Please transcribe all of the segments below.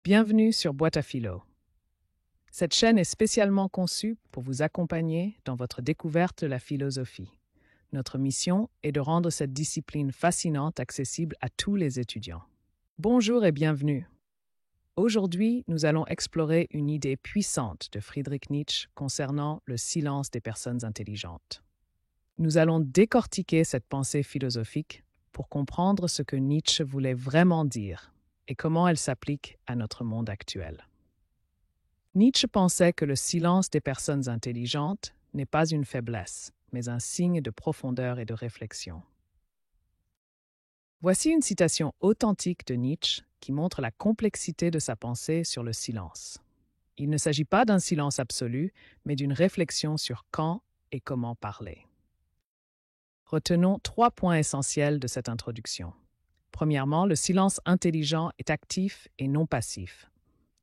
Bienvenue sur Boîte à Philo. Cette chaîne est spécialement conçue pour vous accompagner dans votre découverte de la philosophie. Notre mission est de rendre cette discipline fascinante accessible à tous les étudiants. Bonjour et bienvenue. Aujourd'hui, nous allons explorer une idée puissante de Friedrich Nietzsche concernant le silence des personnes intelligentes. Nous allons décortiquer cette pensée philosophique pour comprendre ce que Nietzsche voulait vraiment dire et comment elle s'applique à notre monde actuel. Nietzsche pensait que le silence des personnes intelligentes n'est pas une faiblesse, mais un signe de profondeur et de réflexion. Voici une citation authentique de Nietzsche qui montre la complexité de sa pensée sur le silence. Il ne s'agit pas d'un silence absolu, mais d'une réflexion sur quand et comment parler. Retenons 3 points essentiels de cette introduction. Premièrement, le silence intelligent est actif et non passif.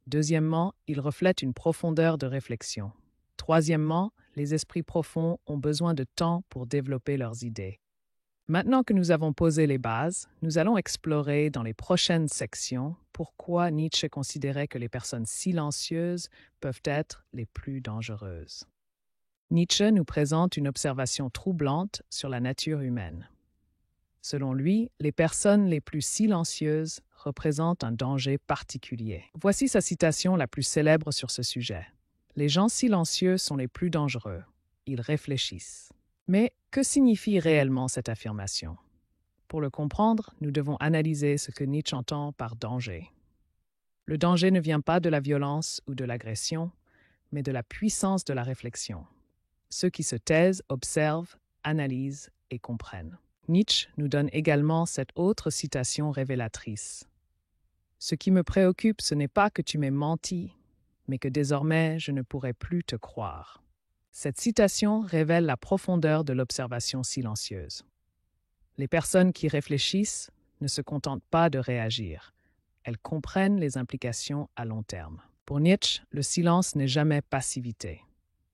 Deuxièmement, il reflète une profondeur de réflexion. Troisièmement, les esprits profonds ont besoin de temps pour développer leurs idées. Maintenant que nous avons posé les bases, nous allons explorer dans les prochaines sections pourquoi Nietzsche considérait que les personnes silencieuses peuvent être les plus dangereuses. Nietzsche nous présente une observation troublante sur la nature humaine. Selon lui, les personnes les plus silencieuses représentent un danger particulier. Voici sa citation la plus célèbre sur ce sujet. « Les gens silencieux sont les plus dangereux. Ils réfléchissent. » Mais que signifie réellement cette affirmation? Pour le comprendre, nous devons analyser ce que Nietzsche entend par danger. Le danger ne vient pas de la violence ou de l'agression, mais de la puissance de la réflexion. Ceux qui se taisent observent, analysent et comprennent. Nietzsche nous donne également cette autre citation révélatrice. « Ce qui me préoccupe, ce n'est pas que tu m'aies menti, mais que désormais je ne pourrai plus te croire. » Cette citation révèle la profondeur de l'observation silencieuse. Les personnes qui réfléchissent ne se contentent pas de réagir. Elles comprennent les implications à long terme. Pour Nietzsche, le silence n'est jamais passivité.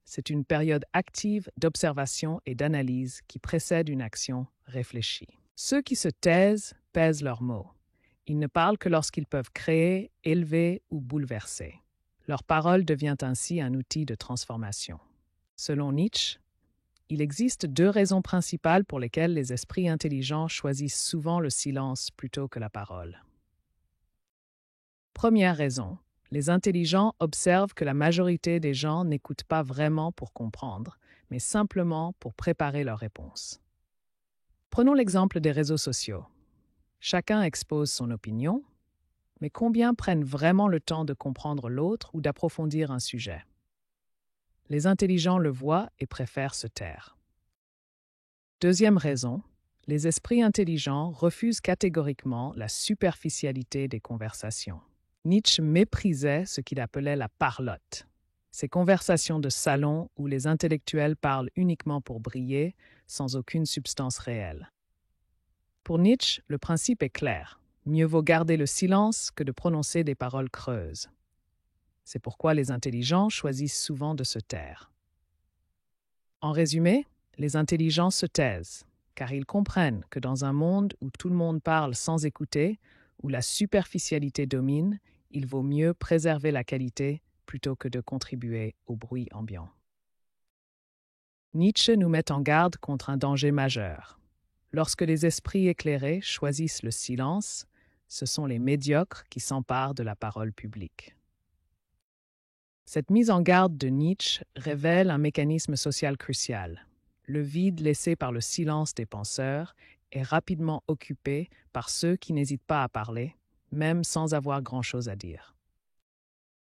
C'est une période active d'observation et d'analyse qui précède une action réfléchie. Ceux qui se taisent pèsent leurs mots. Ils ne parlent que lorsqu'ils peuvent créer, élever ou bouleverser. Leur parole devient ainsi un outil de transformation. Selon Nietzsche, il existe 2 raisons principales pour lesquelles les esprits intelligents choisissent souvent le silence plutôt que la parole. Première raison. Les intelligents observent que la majorité des gens n'écoutent pas vraiment pour comprendre, mais simplement pour préparer leurs réponses. Prenons l'exemple des réseaux sociaux. Chacun expose son opinion, mais combien prennent vraiment le temps de comprendre l'autre ou d'approfondir un sujet? Les intelligents le voient et préfèrent se taire. Deuxième raison, les esprits intelligents refusent catégoriquement la superficialité des conversations. Nietzsche méprisait ce qu'il appelait la parlotte. Ces conversations de salon où les intellectuels parlent uniquement pour briller, sans aucune substance réelle. Pour Nietzsche, le principe est clair. Mieux vaut garder le silence que de prononcer des paroles creuses. C'est pourquoi les intelligents choisissent souvent de se taire. En résumé, les intelligents se taisent, car ils comprennent que dans un monde où tout le monde parle sans écouter, où la superficialité domine, il vaut mieux préserver la qualité plutôt que de contribuer au bruit ambiant. Nietzsche nous met en garde contre un danger majeur. Lorsque les esprits éclairés choisissent le silence, ce sont les médiocres qui s'emparent de la parole publique. Cette mise en garde de Nietzsche révèle un mécanisme social crucial. Le vide laissé par le silence des penseurs est rapidement occupé par ceux qui n'hésitent pas à parler, même sans avoir grand-chose à dire.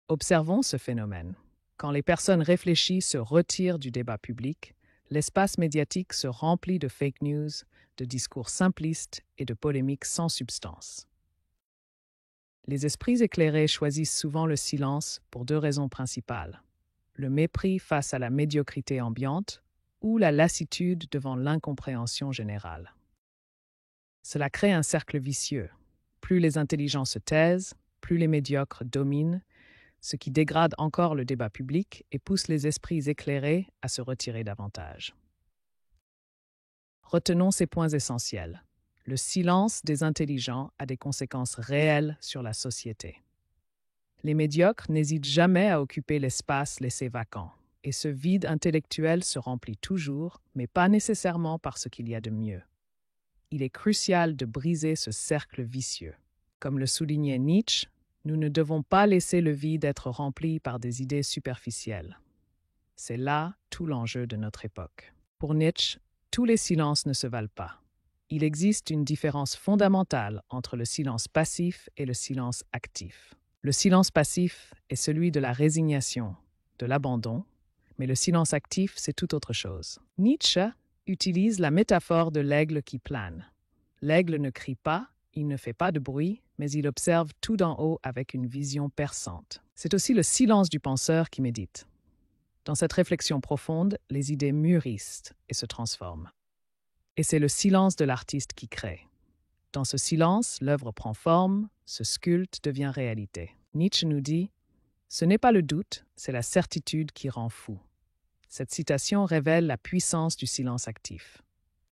Observons ce phénomène. Quand les personnes réfléchies se retirent du débat public, l'espace médiatique se remplit de fake news, de discours simplistes et de polémiques sans substance. Les esprits éclairés choisissent souvent le silence pour 2 raisons principales. Le mépris face à la médiocrité ambiante ou la lassitude devant l'incompréhension générale. Cela crée un cercle vicieux. Plus les intelligents se taisent, plus les médiocres dominent, ce qui dégrade encore le débat public et pousse les esprits éclairés à se retirer davantage. Retenons ces points essentiels. Le silence des intelligents a des conséquences réelles sur la société. Les médiocres n'hésitent jamais à occuper l'espace laissé vacant, et ce vide intellectuel se remplit toujours, mais pas nécessairement par ce qu'il y a de mieux. Il est crucial de briser ce cercle vicieux. Comme le soulignait Nietzsche, nous ne devons pas laisser le vide être rempli par des idées superficielles. C'est là tout l'enjeu de notre époque. Pour Nietzsche, tous les silences ne se valent pas. Il existe une différence fondamentale entre le silence passif et le silence actif. Le silence passif est celui de la résignation, de l'abandon, mais le silence actif, c'est tout autre chose. Nietzsche utilise la métaphore de l'aigle qui plane. L'aigle ne crie pas, il ne fait pas de bruit, mais il observe tout d'en haut avec une vision perçante. C'est aussi le silence du penseur qui médite. Dans cette réflexion profonde, les idées mûrissent et se transforment. Et c'est le silence de l'artiste qui crée. Dans ce silence, l'œuvre prend forme, se sculpte, devient réalité. Nietzsche nous dit « Ce n'est pas le doute, c'est la certitude qui rend fou ». Cette citation révèle la puissance du silence actif.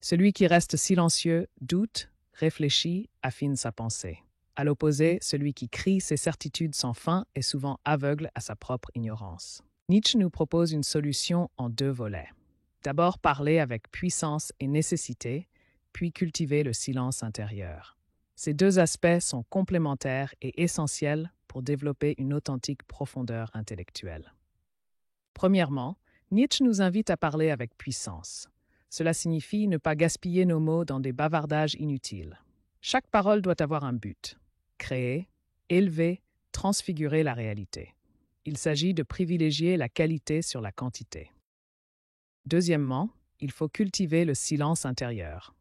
Celui qui reste silencieux doute, réfléchit, affine sa pensée. À l'opposé, celui qui crie ses certitudes sans fin est souvent aveugle à sa propre ignorance. Nietzsche nous propose une solution en 2 volets. D'abord parler avec puissance et nécessité, puis cultiver le silence intérieur. Ces 2 aspects sont complémentaires et essentiels pour développer une authentique profondeur intellectuelle. Premièrement, Nietzsche nous invite à parler avec puissance. Cela signifie ne pas gaspiller nos mots dans des bavardages inutiles. Chaque parole doit avoir un but: créer, élever, transfigurer la réalité. Il s'agit de privilégier la qualité sur la quantité. Deuxièmement, il faut cultiver le silence intérieur.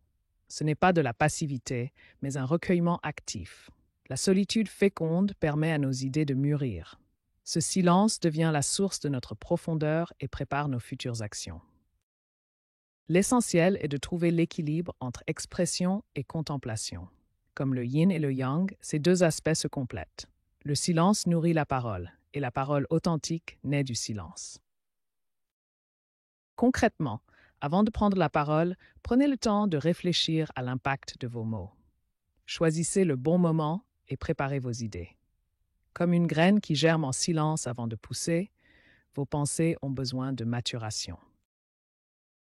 Ce n'est pas de la passivité, mais un recueillement actif. La solitude féconde permet à nos idées de mûrir. Ce silence devient la source de notre profondeur et prépare nos futures actions. L'essentiel est de trouver l'équilibre entre expression et contemplation. Comme le yin et le yang, ces 2 aspects se complètent. Le silence nourrit la parole, et la parole authentique naît du silence. Concrètement, avant de prendre la parole, prenez le temps de réfléchir à l'impact de vos mots. Choisissez le bon moment et préparez vos idées. Comme une graine qui germe en silence avant de pousser, vos pensées ont besoin de maturation.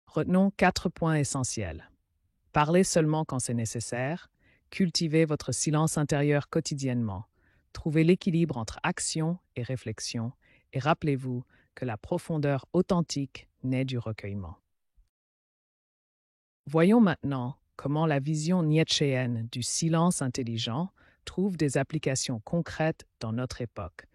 Retenons 4 points essentiels. Parlez seulement quand c'est nécessaire, cultivez votre silence intérieur quotidiennement, trouvez l'équilibre entre action et réflexion, et rappelez-vous que la profondeur authentique naît du recueillement. Voyons maintenant comment la vision nietzschéenne du silence intelligent trouve des applications concrètes dans notre époque,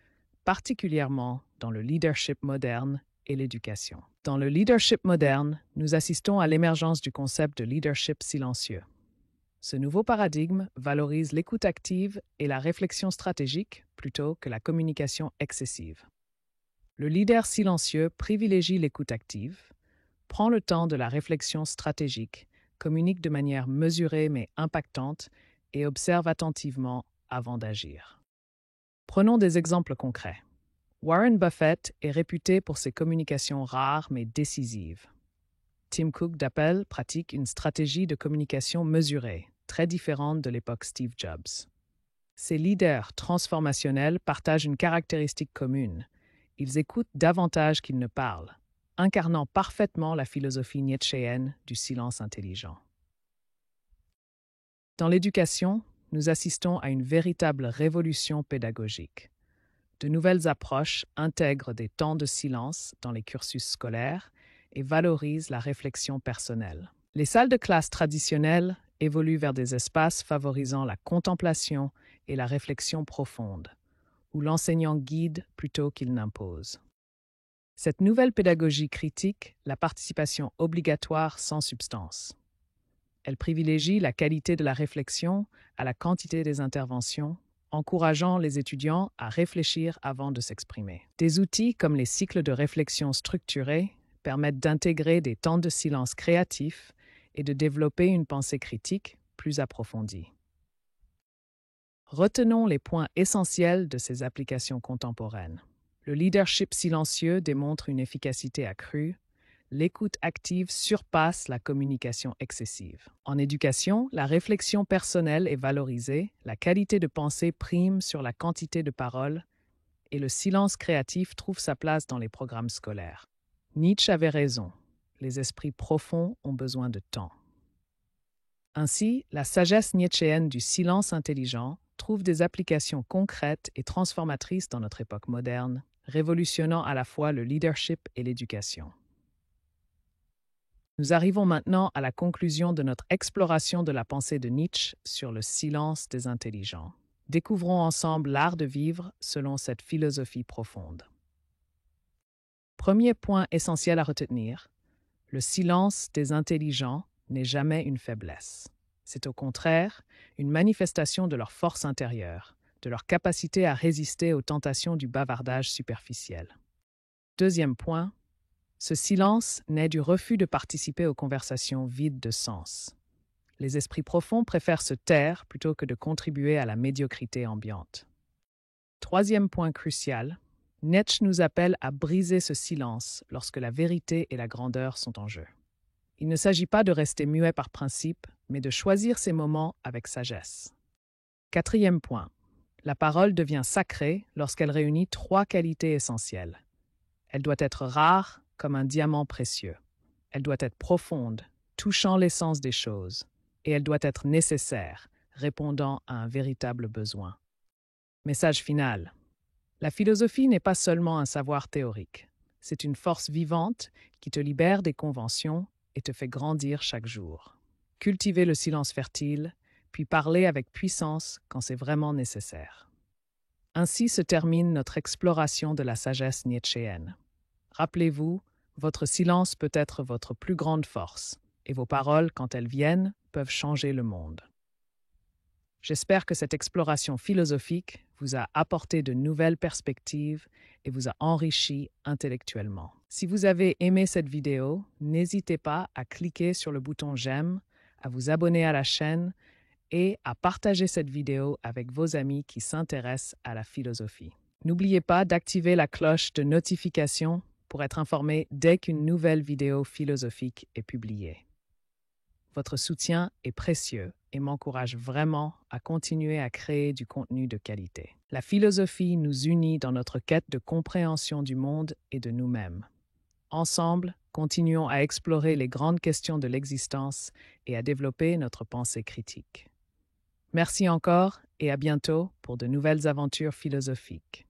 particulièrement dans le leadership moderne et l'éducation. Dans le leadership moderne, nous assistons à l'émergence du concept de leadership silencieux. Ce nouveau paradigme valorise l'écoute active et la réflexion stratégique plutôt que la communication excessive. Le leader silencieux privilégie l'écoute active, prend le temps de la réflexion stratégique, communique de manière mesurée mais impactante et observe attentivement avant d'agir. Prenons des exemples concrets. Warren Buffett est réputé pour ses communications rares mais décisives. Tim Cook d'Apple pratique une stratégie de communication mesurée, très différente de l'époque Steve Jobs. Ces leaders transformationnels partagent une caractéristique commune. Ils écoutent davantage qu'ils ne parlent, incarnant parfaitement la philosophie nietzschéenne du silence intelligent. Dans l'éducation, nous assistons à une véritable révolution pédagogique. De nouvelles approches intègrent des temps de silence dans les cursus scolaires et valorisent la réflexion personnelle. Les salles de classe traditionnelles évoluent vers des espaces favorisant la contemplation et la réflexion profonde, où l'enseignant guide plutôt qu'il n'impose. Cette nouvelle pédagogie critique la participation obligatoire sans substance. Elle privilégie la qualité de la réflexion à la quantité des interventions, encourageant les étudiants à réfléchir avant de s'exprimer. Des outils comme les cycles de réflexion structurés permettent d'intégrer des temps de silence créatifs et de développer une pensée critique plus approfondie. Retenons les points essentiels de ces applications contemporaines. Le leadership silencieux démontre une efficacité accrue. L'écoute active surpasse la communication excessive. En éducation, la réflexion personnelle est valorisée, la qualité de pensée prime sur la quantité de paroles et le silence créatif trouve sa place dans les programmes scolaires. Nietzsche avait raison, les esprits profonds ont besoin de temps. Ainsi, la sagesse nietzschéenne du silence intelligent trouve des applications concrètes et transformatrices dans notre époque moderne, révolutionnant à la fois le leadership et l'éducation. Nous arrivons maintenant à la conclusion de notre exploration de la pensée de Nietzsche sur le silence des intelligents. Découvrons ensemble l'art de vivre selon cette philosophie profonde. Premier point essentiel à retenir, le silence des intelligents n'est jamais une faiblesse. C'est au contraire une manifestation de leur force intérieure, de leur capacité à résister aux tentations du bavardage superficiel. Deuxième point, ce silence naît du refus de participer aux conversations vides de sens. Les esprits profonds préfèrent se taire plutôt que de contribuer à la médiocrité ambiante. Troisième point crucial, Nietzsche nous appelle à briser ce silence lorsque la vérité et la grandeur sont en jeu. Il ne s'agit pas de rester muet par principe, mais de choisir ses moments avec sagesse. Quatrième point, la parole devient sacrée lorsqu'elle réunit trois qualités essentielles. Elle doit être rare comme un diamant précieux. Elle doit être profonde, touchant l'essence des choses. Et elle doit être nécessaire, répondant à un véritable besoin. Message final. La philosophie n'est pas seulement un savoir théorique. C'est une force vivante qui te libère des conventions et te fait grandir chaque jour. Cultivez le silence fertile, puis parlez avec puissance quand c'est vraiment nécessaire. Ainsi se termine notre exploration de la sagesse nietzschéenne. Rappelez-vous, votre silence peut être votre plus grande force, et vos paroles, quand elles viennent, peuvent changer le monde. J'espère que cette exploration philosophique vous a apporté de nouvelles perspectives et vous a enrichi intellectuellement. Si vous avez aimé cette vidéo, n'hésitez pas à cliquer sur le bouton j'aime, à vous abonner à la chaîne et à partager cette vidéo avec vos amis qui s'intéressent à la philosophie. N'oubliez pas d'activer la cloche de notification pour être informé dès qu'une nouvelle vidéo philosophique est publiée. Votre soutien est précieux et m'encourage vraiment à continuer à créer du contenu de qualité. La philosophie nous unit dans notre quête de compréhension du monde et de nous-mêmes. Ensemble, continuons à explorer les grandes questions de l'existence et à développer notre pensée critique. Merci encore et à bientôt pour de nouvelles aventures philosophiques.